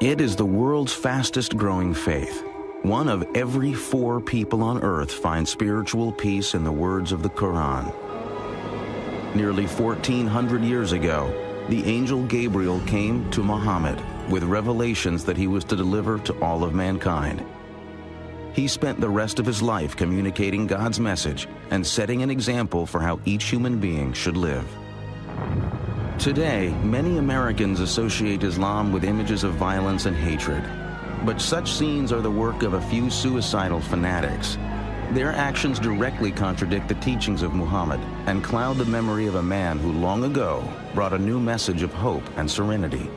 It is the world's fastest growing faith. One of every 4 people on earth finds spiritual peace in the words of the Quran. Nearly 1,400 years ago, the angel Gabriel came to Mohammed with revelations that he was to deliver to all of mankind. He spent the rest of his life communicating God's message and setting an example for how each human being should live. Today, many Americans associate Islam with images of violence and hatred. But such scenes are the work of a few suicidal fanatics. Their actions directly contradict the teachings of Muhammad and cloud the memory of a man who long ago brought a new message of hope and serenity.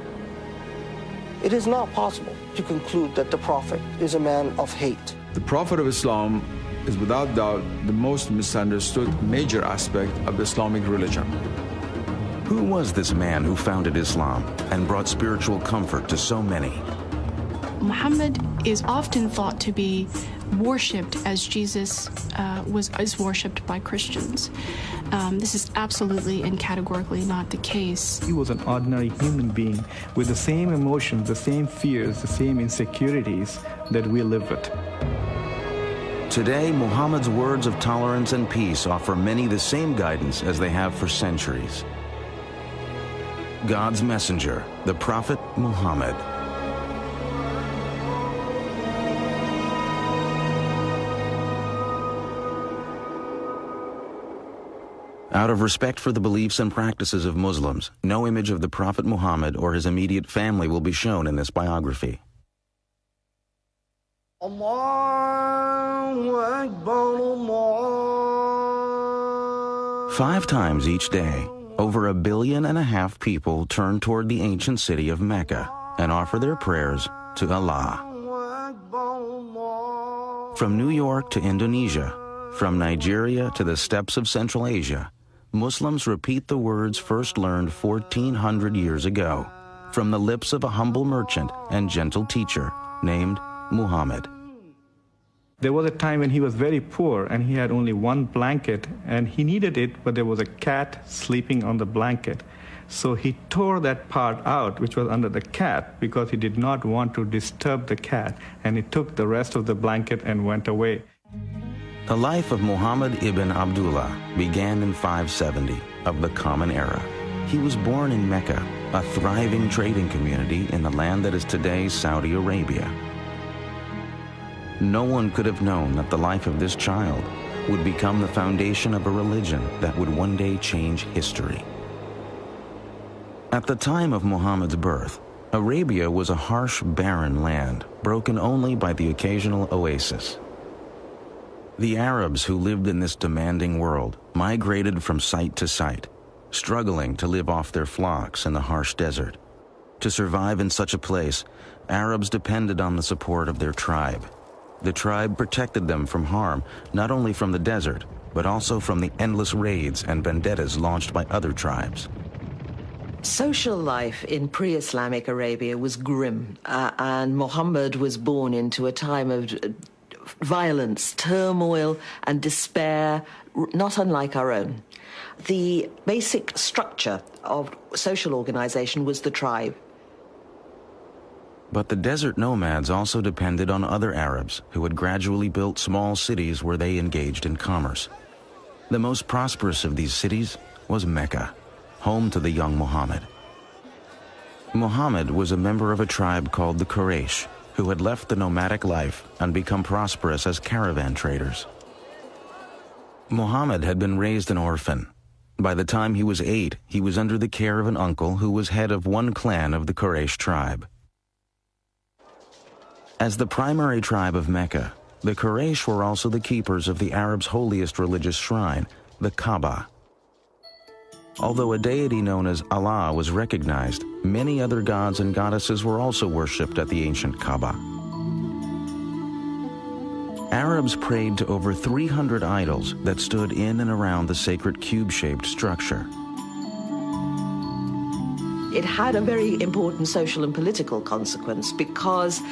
It is not possible to conclude that the Prophet is a man of hate. The Prophet of Islam is without doubt the most misunderstood major aspect of the Islamic religion. Who was this man who founded Islam and brought spiritual comfort to so many? Muhammad is often thought to be worshipped as Jesus is worshipped by Christians. This is absolutely and categorically not the case. He was an ordinary human being with the same emotions, the same fears, the same insecurities that we live with. Today, Muhammad's words of tolerance and peace offer many the same guidance as they have for centuries. God's messenger, the Prophet Muhammad. Out of respect for the beliefs and practices of Muslims, no image of the Prophet Muhammad or his immediate family will be shown in this biography. Allahu Akbar, Allah. 5 times each day, over 1.5 billion people turn toward the ancient city of Mecca and offer their prayers to Allah. From New York to Indonesia, from Nigeria to the steppes of Central Asia, Muslims repeat the words first learned 1,400 years ago from the lips of a humble merchant and gentle teacher named Muhammad. There was a time when he was very poor and he had only one blanket and he needed it, but there was a cat sleeping on the blanket. So he tore that part out, which was under the cat, because he did not want to disturb the cat, and he took the rest of the blanket and went away. The life of Muhammad ibn Abdullah began in 570 of the Common Era. He was born in Mecca, a thriving trading community in the land that is today Saudi Arabia. No one could have known that the life of this child would become the foundation of a religion that would one day change history. At the time of Muhammad's birth, Arabia was a harsh, barren land, broken only by the occasional oasis. The Arabs who lived in this demanding world migrated from site to site, struggling to live off their flocks in the harsh desert. To survive in such a place, Arabs depended on the support of their tribe. The tribe protected them from harm, not only from the desert, but also from the endless raids and vendettas launched by other tribes. Social life in pre-Islamic Arabia was grim, and Muhammad was born into a time of violence, turmoil, and despair, not unlike our own. The basic structure of social organization was the tribe. But the desert nomads also depended on other Arabs who had gradually built small cities where they engaged in commerce. The most prosperous of these cities was Mecca, home to the young Muhammad. Muhammad was a member of a tribe called the Quraysh, who had left the nomadic life and become prosperous as caravan traders. Muhammad had been raised an orphan. By the time he was 8, he was under the care of an uncle who was head of one clan of the Quraysh tribe. As the primary tribe of Mecca, the Quraysh were also the keepers of the Arabs' holiest religious shrine, the Kaaba. Although a deity known as Allah was recognized, many other gods and goddesses were also worshipped at the ancient Kaaba. Arabs prayed to over 300 idols that stood in and around the sacred cube-shaped structure. It had a very important social and political consequence because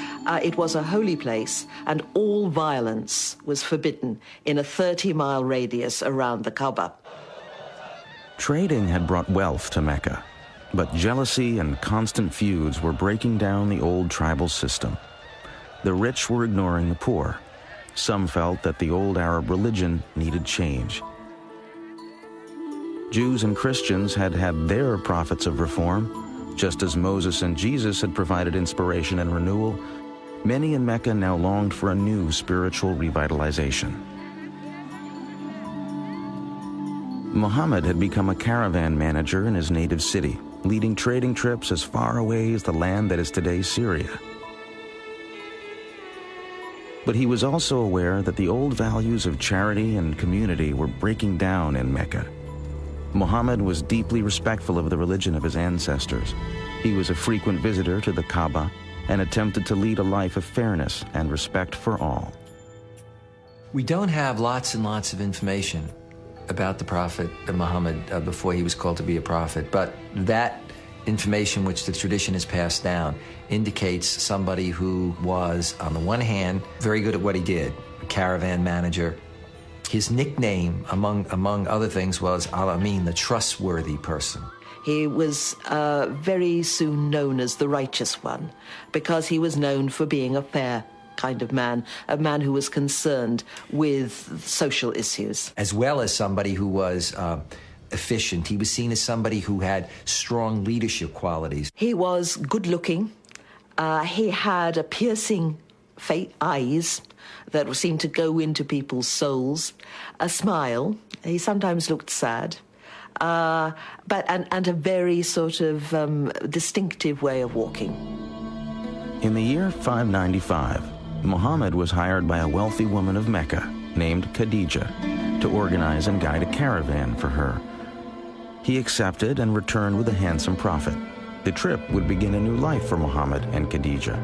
it was a holy place and all violence was forbidden in a 30-mile radius around the Kaaba. Trading had brought wealth to Mecca. But jealousy and constant feuds were breaking down the old tribal system. The rich were ignoring the poor. Some felt that the old Arab religion needed change. Jews and Christians had had their prophets of reform. Just as Moses and Jesus had provided inspiration and renewal, many in Mecca now longed for a new spiritual revitalization. Mohammed had become a caravan manager in his native city, leading trading trips as far away as the land that is today Syria. But he was also aware that the old values of charity and community were breaking down in Mecca. Mohammed was deeply respectful of the religion of his ancestors. He was a frequent visitor to the Kaaba and attempted to lead a life of fairness and respect for all. We don't have lots and lots of information about the Prophet Muhammad before he was called to be a prophet, but that information which the tradition has passed down indicates somebody who was, on the one hand, very good at what he did, a caravan manager. His nickname, among other things, was Al-Amin, the trustworthy person. He was very soon known as the righteous one because he was known for being a fair kind of man, a man who was concerned with social issues. As well as somebody who was efficient. He was seen as somebody who had strong leadership qualities. He was good-looking. He had a piercing eyes that seemed to go into people's souls, a smile. He sometimes looked sad. And a very sort of distinctive way of walking. In the year 595, Muhammad was hired by a wealthy woman of Mecca named Khadija to organize and guide a caravan for her. He accepted and returned with a handsome profit. The trip would begin a new life for Muhammad and Khadija.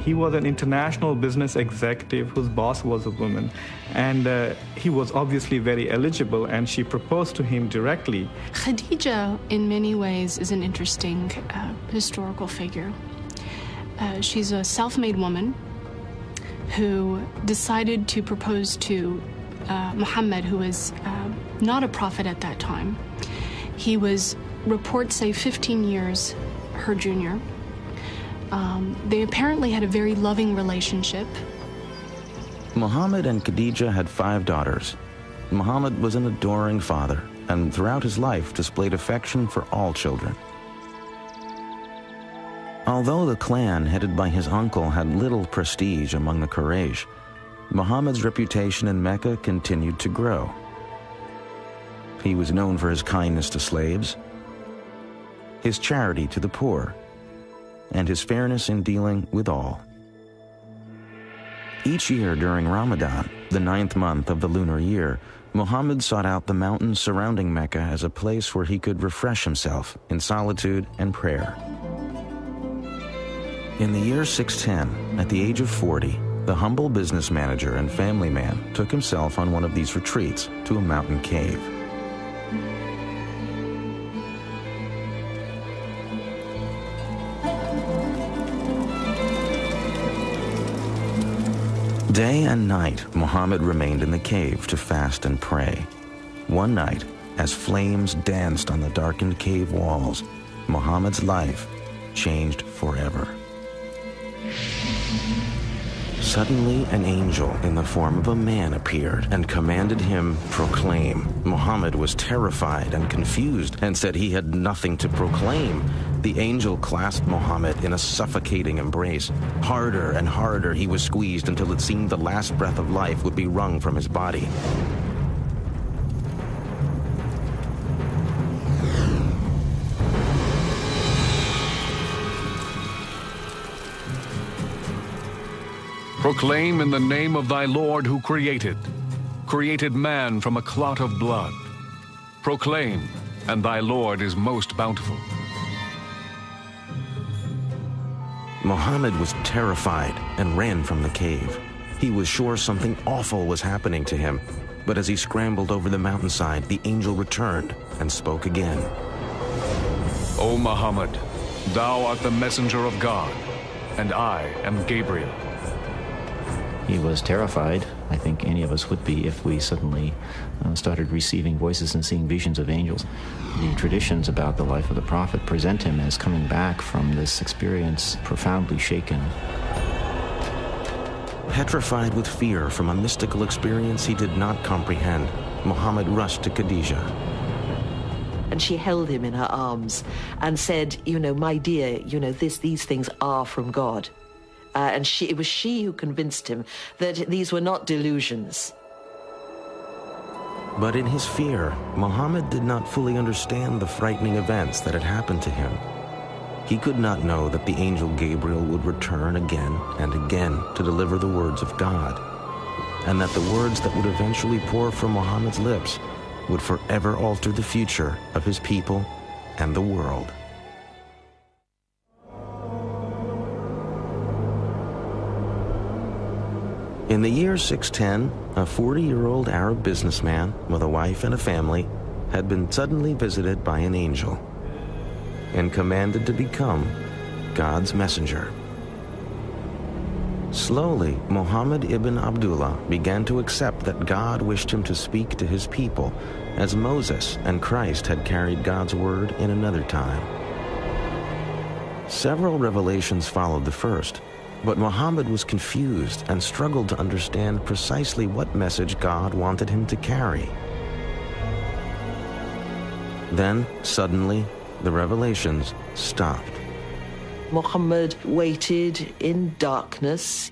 He was an international business executive whose boss was a woman, and he was obviously very eligible, and she proposed to him directly. Khadija, in many ways, is an interesting historical figure. She's a self-made woman who decided to propose to Muhammad, who was not a prophet at that time. He was, reports say, 15 years her junior. They apparently had a very loving relationship. Muhammad and Khadija had 5 daughters. Muhammad was an adoring father, and throughout his life displayed affection for all children. Although the clan headed by his uncle had little prestige among the Quraysh, Muhammad's reputation in Mecca continued to grow. He was known for his kindness to slaves, his charity to the poor, and his fairness in dealing with all. Each year during Ramadan, the 9th month of the lunar year, Muhammad sought out the mountains surrounding Mecca as a place where he could refresh himself in solitude and prayer. In the year 610, at the age of 40, the humble business manager and family man took himself on one of these retreats to a mountain cave. Day and night, Muhammad remained in the cave to fast and pray. One night, as flames danced on the darkened cave walls, Muhammad's life changed forever. Suddenly, an angel in the form of a man appeared and commanded him, "Proclaim." Muhammad was terrified and confused and said he had nothing to proclaim. The angel clasped Muhammad in a suffocating embrace. Harder and harder he was squeezed until it seemed the last breath of life would be wrung from his body. Proclaim in the name of thy Lord who created man from a clot of blood. Proclaim, and thy Lord is most bountiful. Muhammad was terrified and ran from the cave. He was sure something awful was happening to him, but as he scrambled over the mountainside, the angel returned and spoke again. O Muhammad, thou art the messenger of God, and I am Gabriel. He was terrified I think any of us would be if we suddenly started receiving voices and seeing visions of angels. The traditions about the life of the prophet present him as coming back from this experience profoundly shaken. Petrified with fear from a mystical experience he did not comprehend, Muhammad rushed to Khadijah. And she held him in her arms and said, you know, my dear, you know, these things are from God. And it was she who convinced him that these were not delusions. But in his fear, Muhammad did not fully understand the frightening events that had happened to him. He could not know that the angel Gabriel would return again and again to deliver the words of God, and that the words that would eventually pour from Muhammad's lips would forever alter the future of his people and the world. In the year 610, a 40-year-old Arab businessman with a wife and a family had been suddenly visited by an angel and commanded to become God's messenger. Slowly, Muhammad ibn Abdullah began to accept that God wished him to speak to his people, as Moses and Christ had carried God's word in another time. Several revelations followed the first, but Muhammad was confused and struggled to understand precisely what message God wanted him to carry. Then, suddenly, the revelations stopped. Muhammad waited in darkness.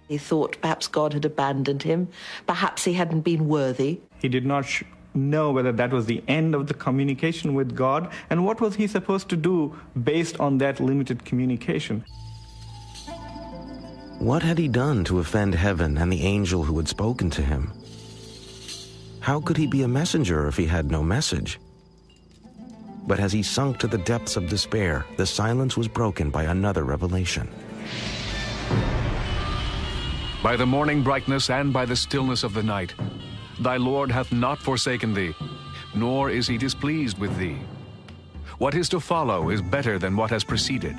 He thought perhaps God had abandoned him. Perhaps he hadn't been worthy. He did not know whether that was the end of the communication with God, and what was he supposed to do based on that limited communication. What had he done to offend heaven and the angel who had spoken to him? How could he be a messenger if he had no message? But as he sunk to the depths of despair, the silence was broken by another revelation. By the morning brightness and by the stillness of the night, thy Lord hath not forsaken thee, nor is he displeased with thee. What is to follow is better than what has preceded,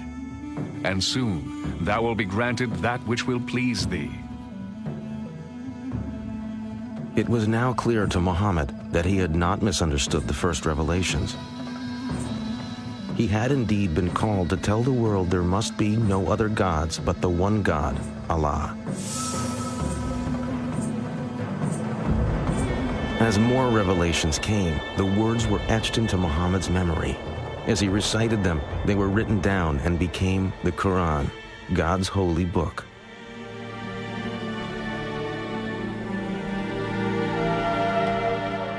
and soon thou wilt be granted that which will please thee. It was now clear to Muhammad that he had not misunderstood the first revelations. He had indeed been called to tell the world there must be no other gods but the one God, Allah. As more revelations came, the words were etched into Muhammad's memory. As he recited them, they were written down and became the Quran, God's holy book.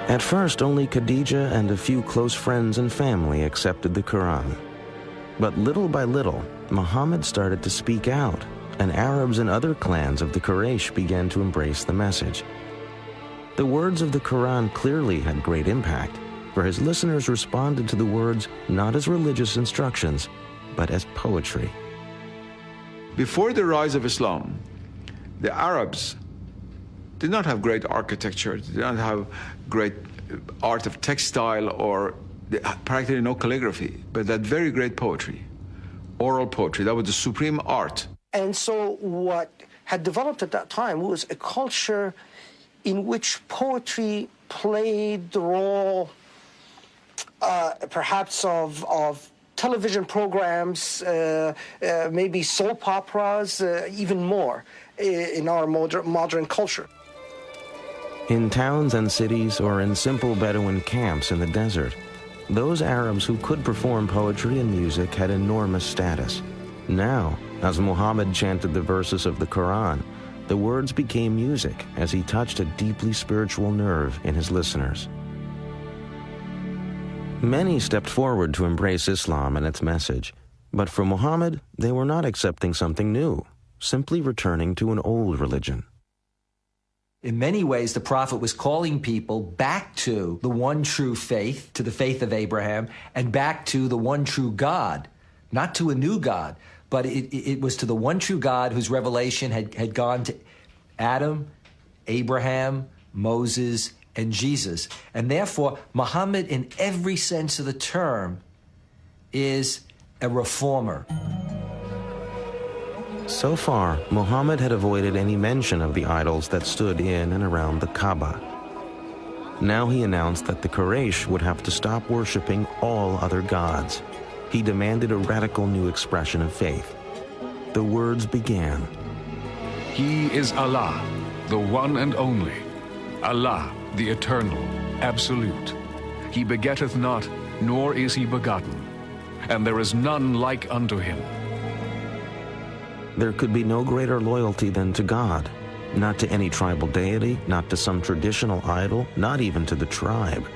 At first, only Khadijah and a few close friends and family accepted the Quran. But little by little, Muhammad started to speak out, and Arabs and other clans of the Quraysh began to embrace the message. The words of the Quran clearly had great impact, for his listeners responded to the words not as religious instructions, but as poetry. Before the rise of Islam, the Arabs did not have great architecture, did not have great art of textile, or practically no calligraphy, but that very great poetry, oral poetry. That was the supreme art. And so what had developed at that time was a culture in which poetry played the role perhaps of television programs, maybe soap operas, even more in our modern culture. In towns and cities or in simple Bedouin camps in the desert, those Arabs who could perform poetry and music had enormous status. Now, as Muhammad chanted the verses of the Quran, the words became music as he touched a deeply spiritual nerve in his listeners. Many stepped forward to embrace Islam and its message, but for Muhammad, they were not accepting something new, simply returning to an old religion. In many ways, the prophet was calling people back to the one true faith, to the faith of Abraham, and back to the one true God, not to a new God, but it was to the one true God whose revelation had gone to Adam, Abraham, Moses, and Jesus. And therefore, Muhammad, in every sense of the term, is a reformer. So far, Muhammad had avoided any mention of the idols that stood in and around the Kaaba. Now he announced that the Quraysh would have to stop worshipping all other gods. He demanded a radical new expression of faith. The words began. He is Allah, the one and only. Allah, the eternal, absolute. He begetteth not, nor is he begotten. And there is none like unto him. There could be no greater loyalty than to God. Not to any tribal deity, not to some traditional idol, not even to the tribe.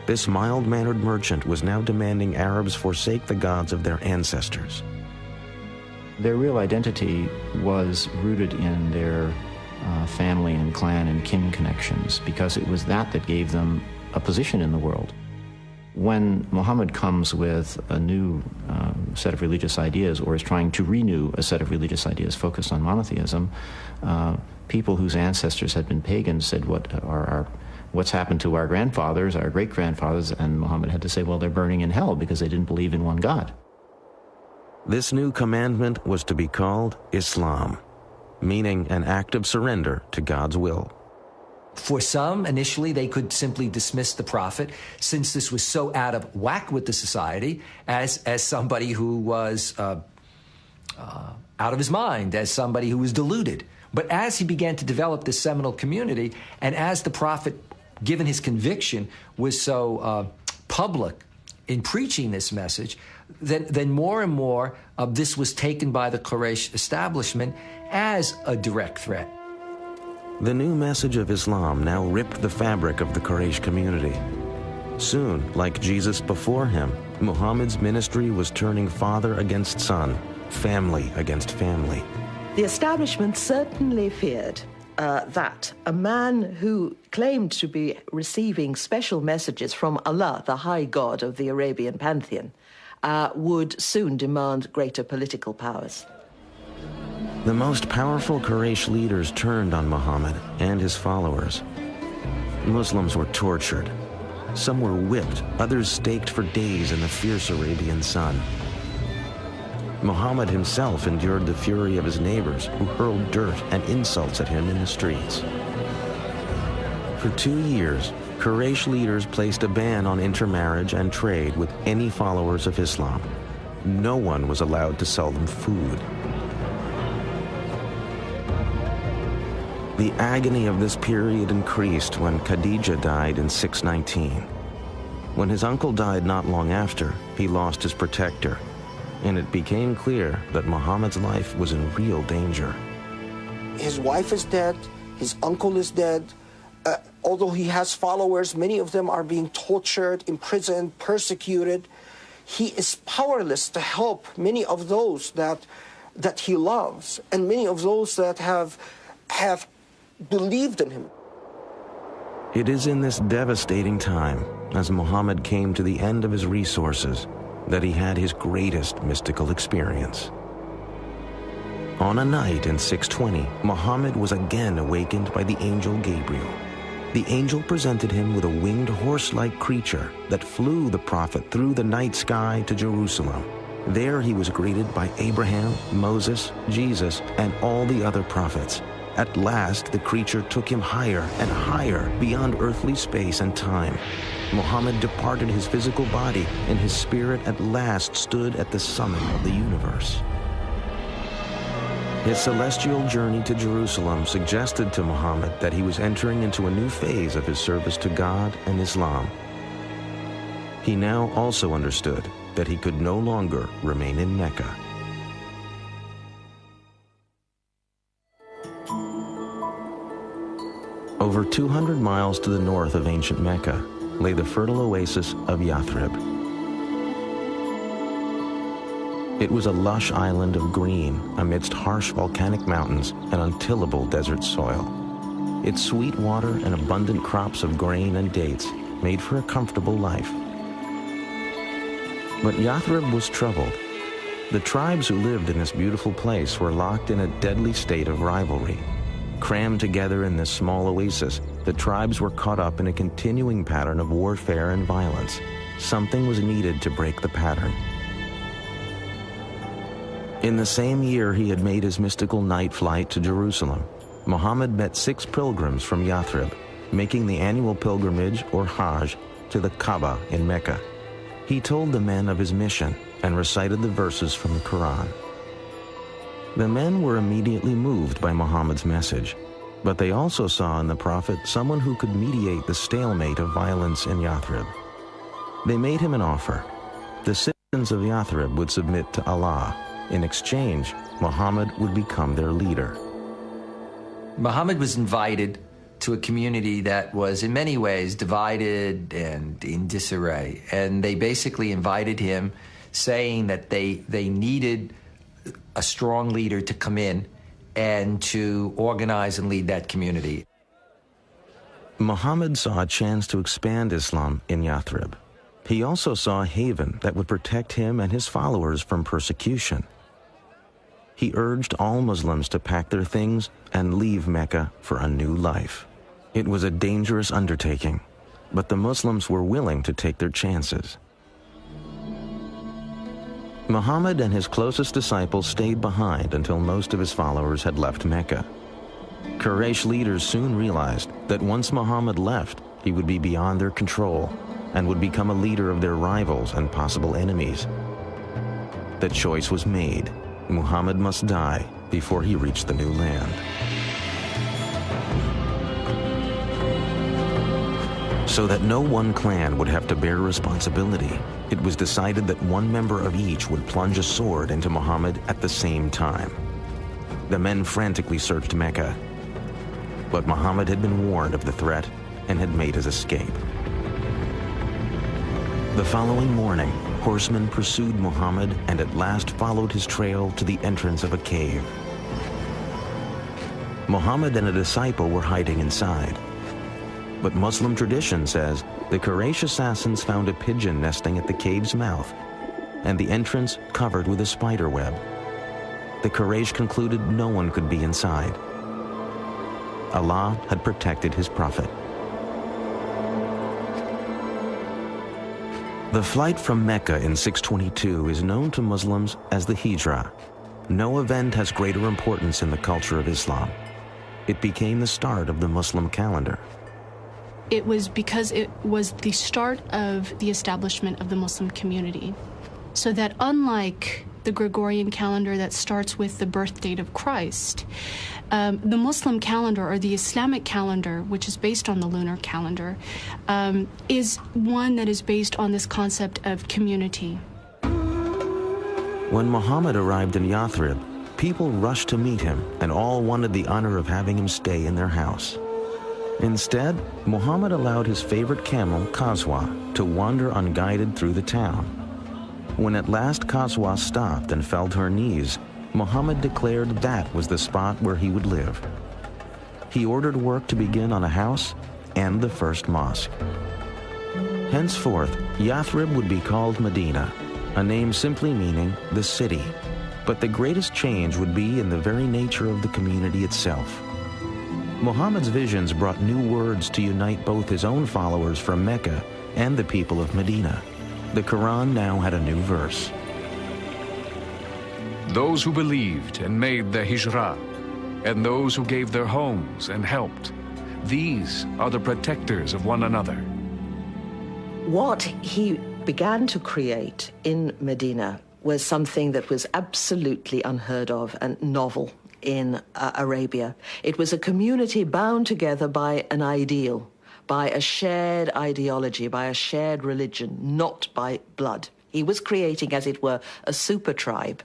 This mild-mannered merchant was now demanding Arabs forsake the gods of their ancestors. Their real identity was rooted in their family and clan and kin connections, because it was that gave them a position in the world. When Muhammad comes with a new set of religious ideas, or is trying to renew a set of religious ideas focused on monotheism, people whose ancestors had been pagans said, what's happened to our grandfathers, our great-grandfathers? And Muhammad had to say, well, they're burning in hell because they didn't believe in one God. This new commandment was to be called Islam, meaning an act of surrender to God's will. For some, initially, they could simply dismiss the prophet, since this was so out of whack with the society, as somebody who was out of his mind, as somebody who was deluded. But as he began to develop this seminal community, and as the prophet, given his conviction, was so public in preaching this message, then more and more of this was taken by the Quraysh establishment as a direct threat. The new message of Islam now ripped the fabric of the Quraysh community. Soon, like Jesus before him, Muhammad's ministry was turning father against son, family against family. The establishment certainly feared that a man who claimed to be receiving special messages from Allah, the high god of the Arabian pantheon, would soon demand greater political powers. The most powerful Quraysh leaders turned on Muhammad and his followers. Muslims were tortured. Some were whipped, others staked for days in the fierce Arabian sun. Muhammad himself endured the fury of his neighbors, who hurled dirt and insults at him in the streets. For 2 years, Quraysh leaders placed a ban on intermarriage and trade with any followers of Islam. No one was allowed to sell them food. The agony of this period increased when Khadija died in 619. When his uncle died not long after, he lost his protector, and it became clear that Muhammad's life was in real danger. His wife is dead, his uncle is dead. Although he has followers, many of them are being tortured, imprisoned, persecuted. He is powerless to help many of those that he loves, and many of those that have believed in him. It is in this devastating time, as Muhammad came to the end of his resources, that he had his greatest mystical experience. On a night in 620, Muhammad was again awakened by the angel Gabriel. The angel presented him with a winged horse-like creature that flew the prophet through the night sky to Jerusalem. There he was greeted by Abraham, Moses, Jesus, and all the other prophets. At last, the creature took him higher and higher beyond earthly space and time. Muhammad departed his physical body, and his spirit at last stood at the summit of the universe. His celestial journey to Jerusalem suggested to Muhammad that he was entering into a new phase of his service to God and Islam. He now also understood that he could no longer remain in Mecca. Over 200 miles to the north of ancient Mecca lay the fertile oasis of Yathrib. It was a lush island of green amidst harsh volcanic mountains and untillable desert soil. Its sweet water and abundant crops of grain and dates made for a comfortable life. But Yathrib was troubled. The tribes who lived in this beautiful place were locked in a deadly state of rivalry. Crammed together in this small oasis, the tribes were caught up in a continuing pattern of warfare and violence. Something was needed to break the pattern. In the same year he had made his mystical night flight to Jerusalem, Mohammed met 6 pilgrims from Yathrib, making the annual pilgrimage, or Hajj, to the Kaaba in Mecca. He told the men of his mission and recited the verses from the Quran. The men were immediately moved by Muhammad's message, but they also saw in the Prophet someone who could mediate the stalemate of violence in Yathrib. They made him an offer. The citizens of Yathrib would submit to Allah. In exchange, Muhammad would become their leader. Muhammad was invited to a community that was in many ways divided and in disarray. And they basically invited him, saying that they needed a strong leader to come in and to organize and lead that community. Muhammad saw a chance to expand Islam in Yathrib. He also saw a haven that would protect him and his followers from persecution. He urged all Muslims to pack their things and leave Mecca for a new life. It was a dangerous undertaking, but the Muslims were willing to take their chances. Muhammad and his closest disciples stayed behind until most of his followers had left Mecca. Quraysh leaders soon realized that once Muhammad left, he would be beyond their control and would become a leader of their rivals and possible enemies. The choice was made. Muhammad must die before he reached the new land. So that no one clan would have to bear responsibility, it was decided that one member of each would plunge a sword into Muhammad at the same time. The men frantically searched Mecca, but Muhammad had been warned of the threat and had made his escape. The following morning, horsemen pursued Muhammad and at last followed his trail to the entrance of a cave. Muhammad and a disciple were hiding inside. But Muslim tradition says the Quraysh assassins found a pigeon nesting at the cave's mouth and the entrance covered with a spider web. The Quraysh concluded no one could be inside. Allah had protected his prophet. The flight from Mecca in 622 is known to Muslims as the Hijrah. No event has greater importance in the culture of Islam. It became the start of the Muslim calendar. It was because it was the start of the establishment of the Muslim community. So that unlike the Gregorian calendar that starts with the birth date of Christ, the Muslim calendar, or the Islamic calendar, which is based on the lunar calendar, is one that is based on this concept of community. When Muhammad arrived in Yathrib, people rushed to meet him and all wanted the honor of having him stay in their house. Instead, Muhammad allowed his favorite camel, Qaswa, to wander unguided through the town. When at last Qaswa stopped and fell to her knees, Muhammad declared that was the spot where he would live. He ordered work to begin on a house and the first mosque. Henceforth, Yathrib would be called Medina, a name simply meaning the city. But the greatest change would be in the very nature of the community itself. Muhammad's visions brought new words to unite both his own followers from Mecca and the people of Medina. The Quran now had a new verse. Those who believed and made the hijrah, and those who gave their homes and helped, these are the protectors of one another. What he began to create in Medina was something that was absolutely unheard of and novel in Arabia. It was a community bound together by an ideal, by a shared ideology, by a shared religion, not by blood. He was creating, as it were, a super tribe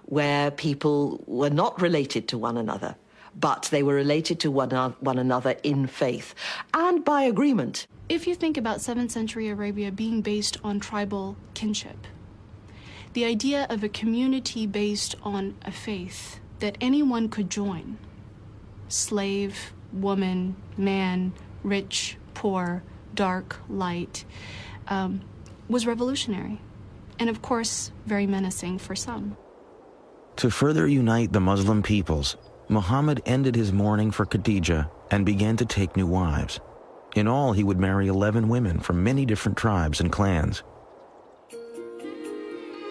where people were not related to one another, but they were related to one another in faith and by agreement. If you think about 7th century Arabia being based on tribal kinship, the idea of a community based on a faith that anyone could join, slave, woman, man, rich, poor, dark, light, was revolutionary, and of course, very menacing for some. To further unite the Muslim peoples, Muhammad ended his mourning for Khadija and began to take new wives. In all, he would marry 11 women from many different tribes and clans.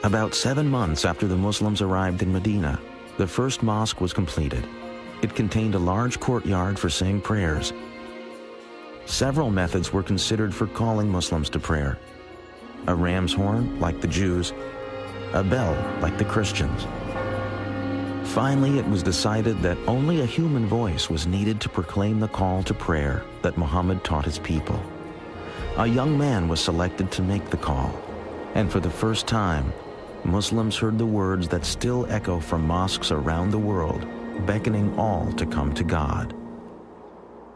About 7 months after the Muslims arrived in Medina, the first mosque was completed. It contained a large courtyard for saying prayers. Several methods were considered for calling Muslims to prayer. A ram's horn, like the Jews, a bell, like the Christians. Finally, it was decided that only a human voice was needed to proclaim the call to prayer that Muhammad taught his people. A young man was selected to make the call, and for the first time, Muslims heard the words that still echo from mosques around the world, beckoning all to come to God.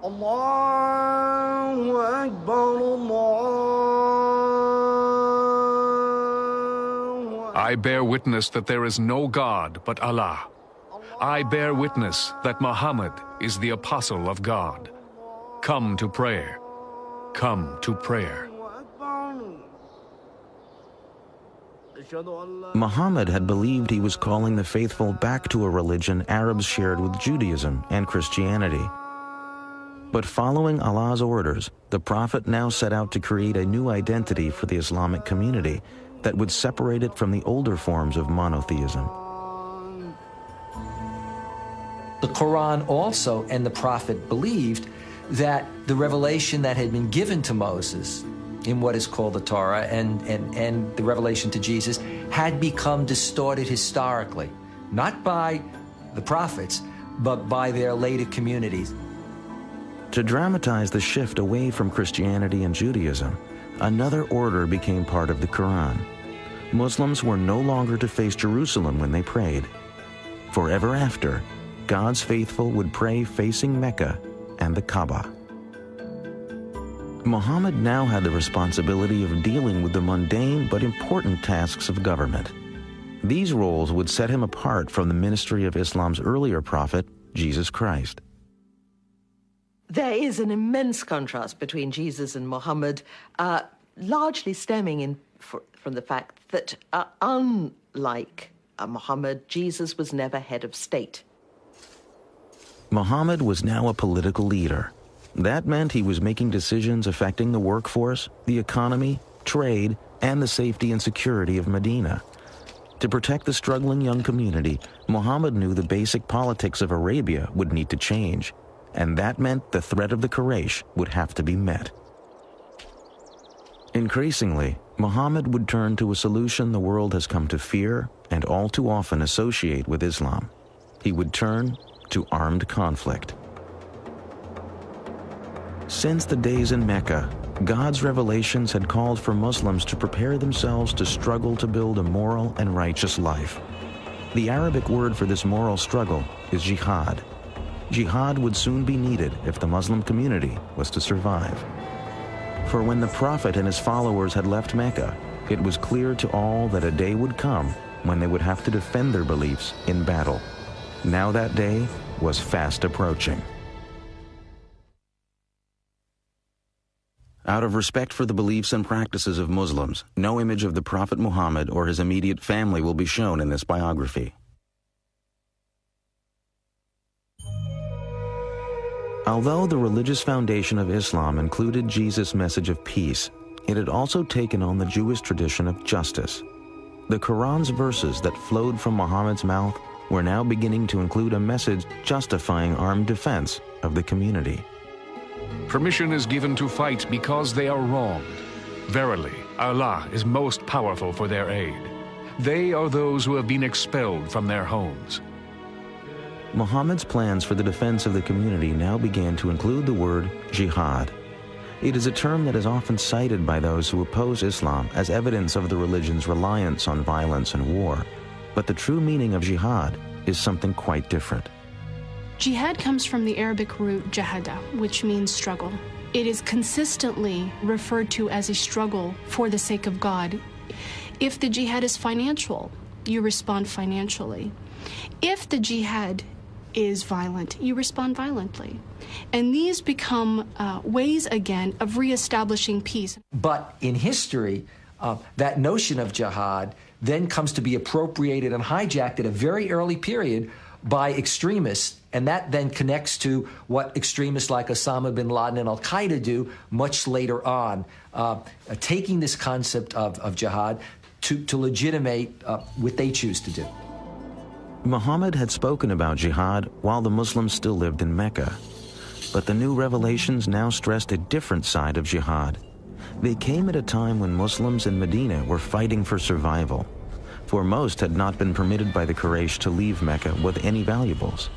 Allahu Akbar, Allahu Akbar. I bear witness that there is no God but Allah. I bear witness that Muhammad is the apostle of God. Come to prayer. Come to prayer. Muhammad had believed he was calling the faithful back to a religion Arabs shared with Judaism and Christianity. But following Allah's orders, the Prophet now set out to create a new identity for the Islamic community that would separate it from the older forms of monotheism. The Quran also and the Prophet believed that the revelation that had been given to Moses in what is called the Torah and the revelation to Jesus had become distorted historically, not by the prophets, but by their later communities. To dramatize the shift away from Christianity and Judaism, another order became part of the Quran. Muslims were no longer to face Jerusalem when they prayed. Forever after, God's faithful would pray facing Mecca and the Kaaba. Muhammad now had the responsibility of dealing with the mundane but important tasks of government. These roles would set him apart from the ministry of Islam's earlier prophet, Jesus Christ. There is an immense contrast between Jesus and Muhammad, largely stemming from the fact that, unlike Muhammad, Jesus was never head of state. Muhammad was now a political leader. That meant he was making decisions affecting the workforce, the economy, trade, and the safety and security of Medina. To protect the struggling young community, Muhammad knew the basic politics of Arabia would need to change, and that meant the threat of the Quraysh would have to be met. Increasingly, Muhammad would turn to a solution the world has come to fear and all too often associate with Islam. He would turn to armed conflict. Since the days in Mecca, God's revelations had called for Muslims to prepare themselves to struggle to build a moral and righteous life. The Arabic word for this moral struggle is jihad. Jihad would soon be needed if the Muslim community was to survive. For when the Prophet and his followers had left Mecca, it was clear to all that a day would come when they would have to defend their beliefs in battle. Now that day was fast approaching. Out of respect for the beliefs and practices of Muslims, no image of the Prophet Muhammad or his immediate family will be shown in this biography. Although the religious foundation of Islam included Jesus' message of peace, it had also taken on the Jewish tradition of justice. The Quran's verses that flowed from Muhammad's mouth were now beginning to include a message justifying armed defense of the community. Permission is given to fight because they are wronged. Verily, Allah is most powerful for their aid. They are those who have been expelled from their homes. Muhammad's plans for the defense of the community now began to include the word jihad. It is a term that is often cited by those who oppose Islam as evidence of the religion's reliance on violence and war. But the true meaning of jihad is something quite different. Jihad comes from the Arabic root jahada, which means struggle. It is consistently referred to as a struggle for the sake of God. If the jihad is financial, you respond financially. If the jihad is violent, you respond violently. And these become ways, again, of reestablishing peace. But in history, that notion of jihad then comes to be appropriated and hijacked at a very early period by extremists, and that then connects to what extremists like Osama bin Laden and Al-Qaeda do much later on, taking this concept of jihad to legitimate what they choose to do. Muhammad had spoken about jihad while the Muslims still lived in Mecca. But the new revelations now stressed a different side of jihad. They came at a time when Muslims in Medina were fighting for survival, for most had not been permitted by the Quraysh to leave Mecca with any valuables.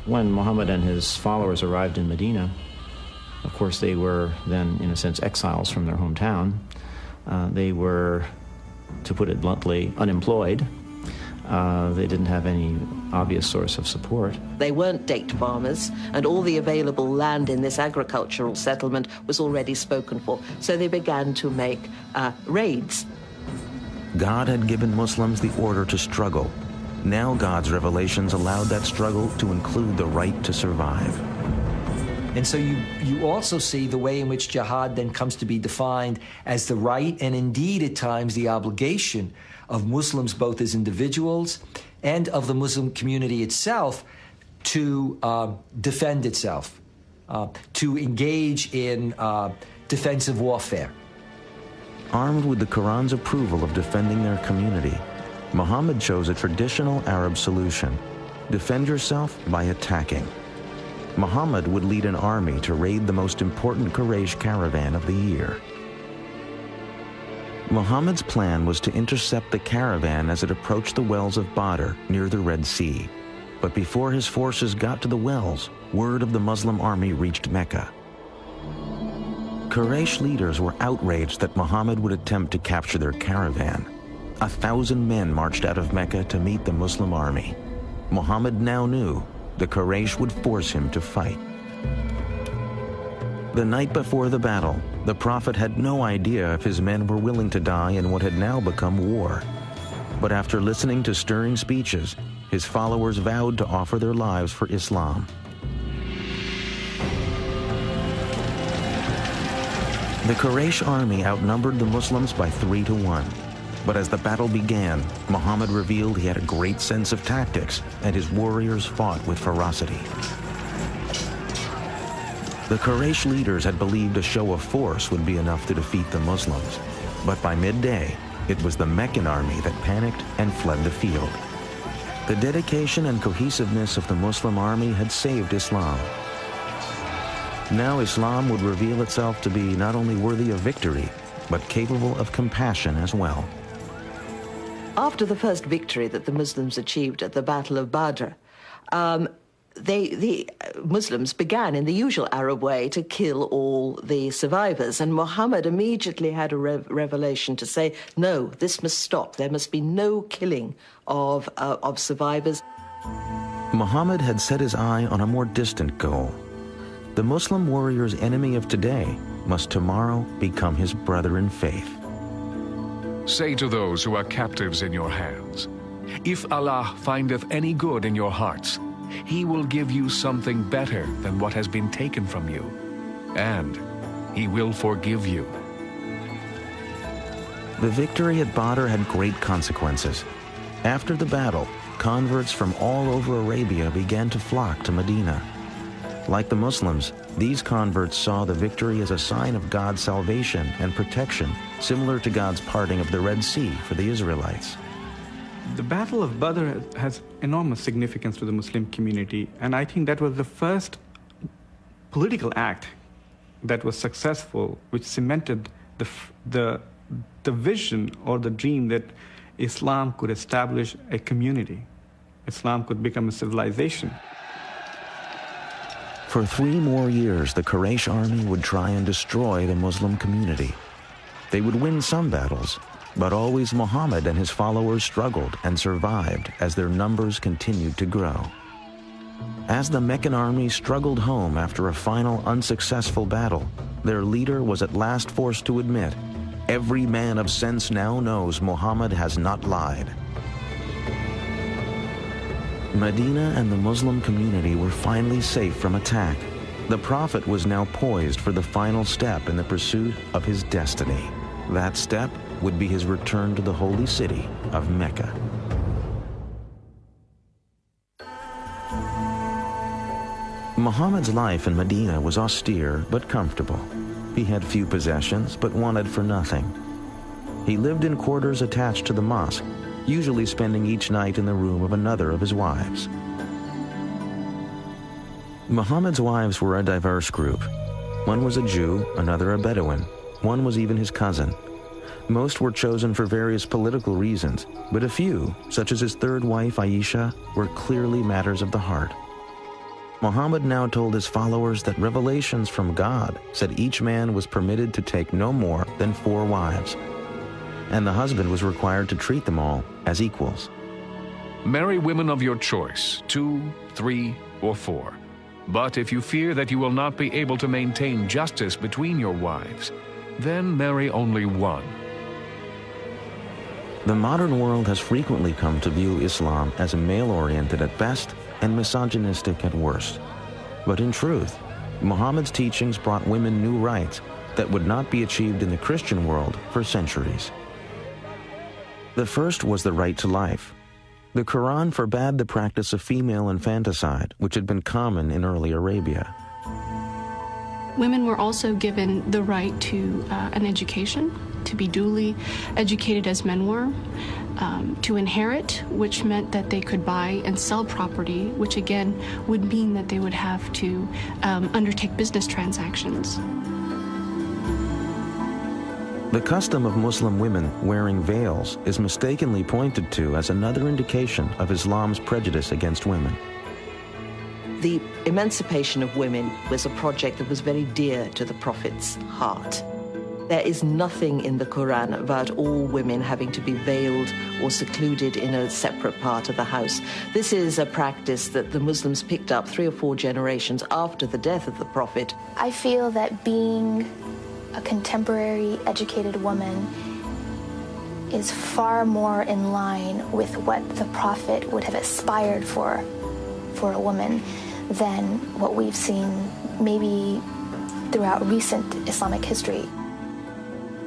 When Muhammad and his followers arrived in Medina, of course they were then, in a sense, exiles from their hometown. They were, to put it bluntly, unemployed. They didn't have any obvious source of support. They weren't date farmers, and all the available land in this agricultural settlement was already spoken for. So they began to make raids. God had given Muslims the order to struggle. Now God's revelations allowed that struggle to include the right to survive. And so you also see the way in which jihad then comes to be defined as the right and indeed at times the obligation of Muslims, both as individuals and of the Muslim community itself, to defend itself, to engage in defensive warfare. Armed with the Quran's approval of defending their community, Muhammad chose a traditional Arab solution: defend yourself by attacking. Muhammad would lead an army to raid the most important Quraysh caravan of the year. Muhammad's plan was to intercept the caravan as it approached the wells of Badr near the Red Sea. But before his forces got to the wells, word of the Muslim army reached Mecca. Quraysh leaders were outraged that Muhammad would attempt to capture their caravan. 1,000 men marched out of Mecca to meet the Muslim army. Muhammad now knew the Quraysh would force him to fight. The night before the battle, the Prophet had no idea if his men were willing to die in what had now become war. But after listening to stirring speeches, his followers vowed to offer their lives for Islam. The Quraysh army outnumbered the Muslims by 3 to 1. But as the battle began, Muhammad revealed he had a great sense of tactics, and his warriors fought with ferocity. The Quraysh leaders had believed a show of force would be enough to defeat the Muslims. But by midday, it was the Meccan army that panicked and fled the field. The dedication and cohesiveness of the Muslim army had saved Islam. Now Islam would reveal itself to be not only worthy of victory, but capable of compassion as well. After the first victory that the Muslims achieved at the Battle of Badr, the Muslims began in the usual Arab way to kill all the survivors. And Muhammad immediately had a revelation to say, no, this must stop. There must be no killing of survivors. Muhammad had set his eye on a more distant goal. The Muslim warrior's enemy of today must tomorrow become his brother in faith. Say to those who are captives in your hands, if Allah findeth any good in your hearts, He will give you something better than what has been taken from you, and He will forgive you. The victory at Badr had great consequences. After the battle, converts from all over Arabia began to flock to Medina. Like the Muslims, these converts saw the victory as a sign of God's salvation and protection, similar to God's parting of the Red Sea for the Israelites. The Battle of Badr has enormous significance to the Muslim community, and I think that was the first political act that was successful, which cemented the vision or the dream that Islam could establish a community. Islam could become a civilization. For 3 more years, the Quraysh army would try and destroy the Muslim community. They would win some battles, but always Muhammad and his followers struggled and survived as their numbers continued to grow. As the Meccan army struggled home after a final unsuccessful battle, their leader was at last forced to admit, every man of sense now knows Muhammad has not lied. Medina and the Muslim community were finally safe from attack. The Prophet was now poised for the final step in the pursuit of his destiny. That step would be his return to the holy city of Mecca. Muhammad's life in Medina was austere but comfortable. He had few possessions but wanted for nothing. He lived in quarters attached to the mosque, usually spending each night in the room of another of his wives. Muhammad's wives were a diverse group. One was a Jew, another a Bedouin. One was even his cousin. Most were chosen for various political reasons, but a few, such as his third wife Aisha, were clearly matters of the heart. Muhammad now told his followers that revelations from God said each man was permitted to take no more than 4 wives, and the husband was required to treat them all as equals. Marry women of your choice, 2, 3, or 4. But if you fear that you will not be able to maintain justice between your wives, then marry only 1. The modern world has frequently come to view Islam as male-oriented at best and misogynistic at worst. But in truth, Muhammad's teachings brought women new rights that would not be achieved in the Christian world for centuries. The first was the right to life. The Quran forbade the practice of female infanticide, which had been common in early Arabia. Women were also given the right to an education, to be duly educated as men were, to inherit, which meant that they could buy and sell property, which again would mean that they would have to undertake business transactions. The custom of Muslim women wearing veils is mistakenly pointed to as another indication of Islam's prejudice against women. The emancipation of women was a project that was very dear to the Prophet's heart. There is nothing in the Quran about all women having to be veiled or secluded in a separate part of the house. This is a practice that the Muslims picked up 3 or 4 generations after the death of the Prophet. I feel that being a contemporary educated woman is far more in line with what the Prophet would have aspired for a woman than what we've seen maybe throughout recent Islamic history.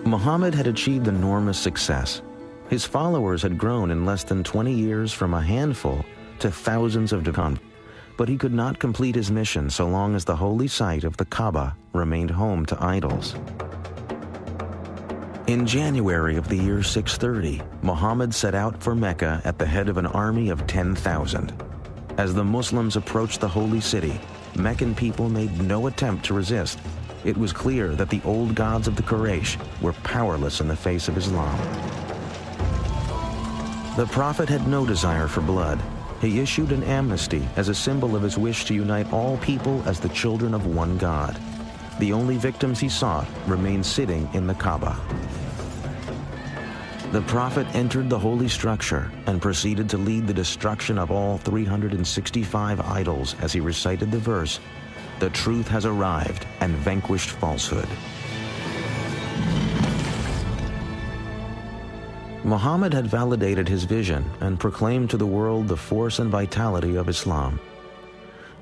Muhammad had achieved enormous success. His followers had grown in less than 20 years from a handful to thousands of converts. But he could not complete his mission so long as the holy site of the Kaaba remained home to idols. In January of the year 630, Muhammad set out for Mecca at the head of an army of 10,000. As the Muslims approached the holy city, Meccan people made no attempt to resist. It was clear that the old gods of the Quraysh were powerless in the face of Islam. The Prophet had no desire for blood. He issued an amnesty as a symbol of his wish to unite all people as the children of one God. The only victims he sought remained sitting in the Kaaba. The Prophet entered the holy structure and proceeded to lead the destruction of all 365 idols as he recited the verse, "The truth has arrived and vanquished falsehood." Muhammad had validated his vision and proclaimed to the world the force and vitality of Islam.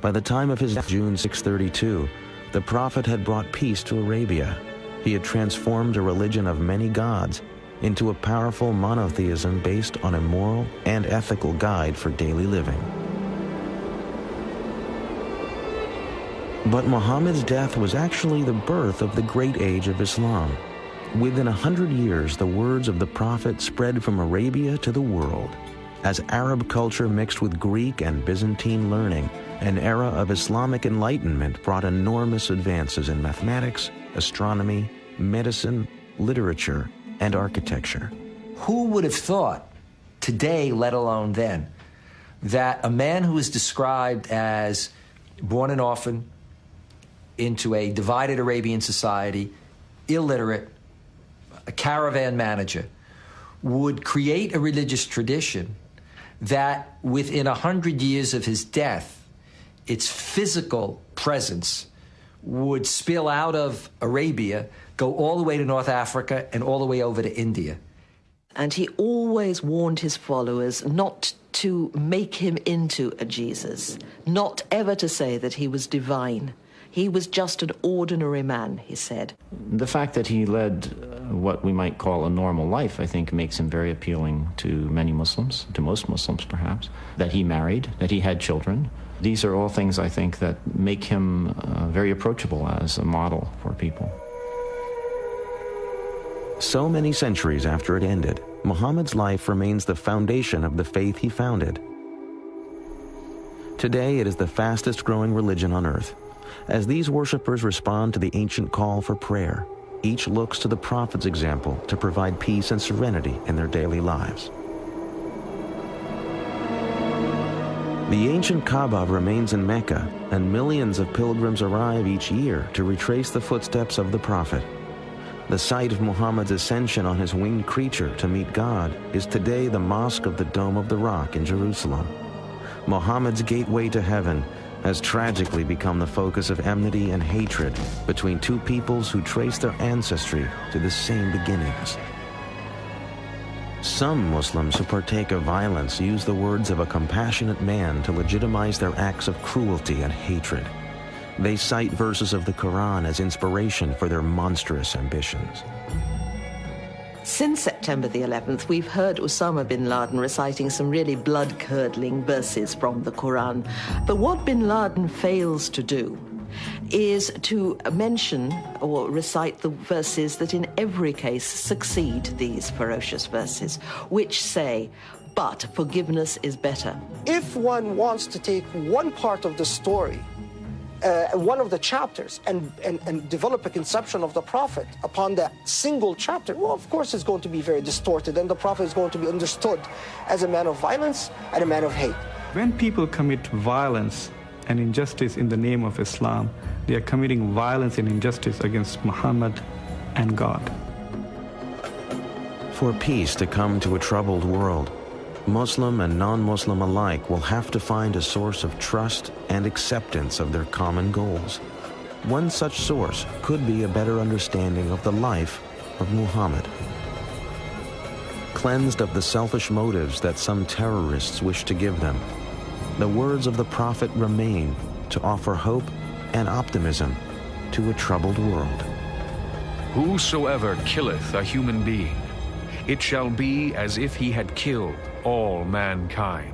By the time of his death, June 632, the Prophet had brought peace to Arabia. He had transformed a religion of many gods into a powerful monotheism based on a moral and ethical guide for daily living. But Muhammad's death was actually the birth of the great age of Islam. Within 100 years, the words of the Prophet spread from Arabia to the world. As Arab culture mixed with Greek and Byzantine learning, an era of Islamic enlightenment brought enormous advances in mathematics, astronomy, medicine, literature, and architecture. Who would have thought today, let alone then, that a man who is described as born an orphan into a divided Arabian society, illiterate, a caravan manager, would create a religious tradition that within 100 years of his death, its physical presence would spill out of Arabia, go all the way to North Africa and all the way over to India. And he always warned his followers not to make him into a Jesus, not ever to say that he was divine. He was just an ordinary man, he said. The fact that he led what we might call a normal life, I think, makes him very appealing to many Muslims, to most Muslims perhaps. That he married, that he had children. These are all things, I think, that make him very approachable as a model for people. So many centuries after it ended, Muhammad's life remains the foundation of the faith he founded. Today, it is the fastest growing religion on earth. As these worshippers respond to the ancient call for prayer, each looks to the Prophet's example to provide peace and serenity in their daily lives. The ancient Kaaba remains in Mecca, and millions of pilgrims arrive each year to retrace the footsteps of the Prophet. The site of Muhammad's ascension on his winged creature to meet God is today the Mosque of the Dome of the Rock in Jerusalem. Muhammad's gateway to heaven has tragically become the focus of enmity and hatred between two peoples who trace their ancestry to the same beginnings. Some Muslims who partake of violence use the words of a compassionate man to legitimize their acts of cruelty and hatred. They cite verses of the Quran as inspiration for their monstrous ambitions. Since September the 11th, we've heard Osama bin Laden reciting some really blood-curdling verses from the Quran. But what bin Laden fails to do is to mention or recite the verses that in every case succeed these ferocious verses, which say, "But forgiveness is better." If one wants to take one part of the story, one of the chapters, and develop a conception of the Prophet upon that single chapter, well, of course it's going to be very distorted, and the Prophet is going to be understood as a man of violence and a man of hate. When people commit violence and injustice in the name of Islam, they are committing violence and injustice against Muhammad and God. For peace to come to a troubled world, Muslim and non-Muslim alike will have to find a source of trust and acceptance of their common goals. One such source could be a better understanding of the life of Muhammad. Cleansed of the selfish motives that some terrorists wish to give them, the words of the Prophet remain to offer hope and optimism to a troubled world. Whosoever killeth a human being, it shall be as if he had killed all mankind.